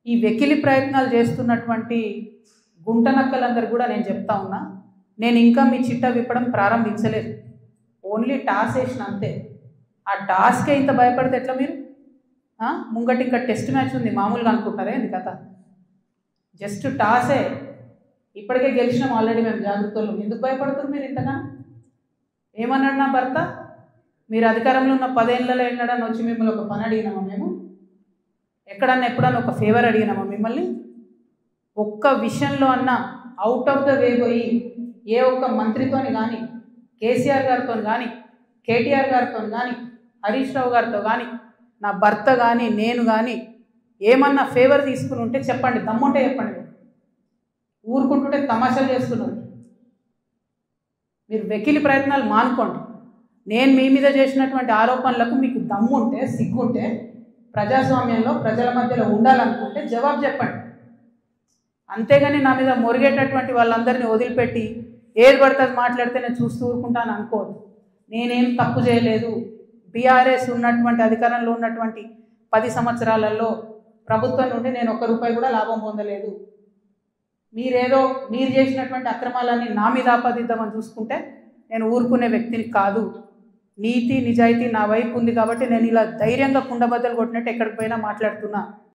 ఈ వెకిలి ప్రయత్నాలు చేస్తున్నటువంటి గుంటనక్కలందరూ కూడా నేను చెప్తా ఉన్నా, నేను ఇంకా మీ చిట్టా విప్పడం ప్రారంభించలేదు. ఓన్లీ టాస్ వేసిన అంతే. ఆ టాస్కే ఇంత భయపడితే ఎట్లా మీరు? ముంగటి ఇంకా టెస్ట్ మ్యాచ్ ఉంది, మామూలుగా అనుకుంటారే ఇది కథ. జస్ట్ టాసే. ఇప్పటికే గెలిచినాం ఆల్రెడీ మేము జాగ్రత్తలు. ఎందుకు భయపడుతున్నారు మీరు ఇంతగా? ఏమన్నాడు నా భర్త? మీరు అధికారంలో ఉన్న 10 ఏళ్ళలో ఎన్నడన్నా వచ్చి మిమ్మల్ని ఒక పని అడిగినామా మేము? ఎక్కడన్నా ఎప్పుడన్నా ఒక ఫేవర్ అడిగినామా మిమ్మల్ని? ఒక్క విషయంలో అన్నా అవుట్ ఆఫ్ ద వే పోయి ఏ ఒక్క మంత్రితోని కానీ, కేసీఆర్ గారితో కానీ, కేటీఆర్ గారితో కానీ, హరీష్ రావు గారితో కానీ, నా భర్త కానీ, నేను కానీ ఏమన్నా ఫేవర్ తీసుకుని ఉంటే చెప్పండి, దమ్ముంటే చెప్పండి. ఊరుకుంటుంటే తమాషాలు చేస్తున్నారు. మీరు వెకిలి ప్రయత్నాలు మానుకోండి. నేను మీ మీద చేసినటువంటి ఆరోపణలకు మీకు దమ్ముంటే, సిగ్గుంటే, ప్రజాస్వామ్యంలో ప్రజల మధ్యలో ఉండాలనుకుంటే జవాబు చెప్పండి. అంతేగాని నా మీద మొరిగేటటువంటి వాళ్ళందరినీ వదిలిపెట్టి ఏది పడుతుంది మాట్లాడితే నేను చూస్తూ ఊరుకుంటాను అనుకోవద్దు. నేనేం తప్పు చేయలేదు. బీఆర్ఎస్ ఉన్నటువంటి అధికారంలో ఉన్నటువంటి 10 సంవత్సరాలలో ప్రభుత్వం నుండి నేను ₹1 కూడా లాభం పొందలేదు. మీరు చేసినటువంటి అక్రమాలన్నీ నా మీద ఆపాదిద్దామని చూసుకుంటే నేను ఊరుకునే వ్యక్తిని కాదు. నీతి నిజాయితీ నా వైపు ఉంది కాబట్టి నేను ఇలా ధైర్యంగా కుండబద్దలు కొట్టినట్టు ఎక్కడికి పోయినా మాట్లాడుతున్నా.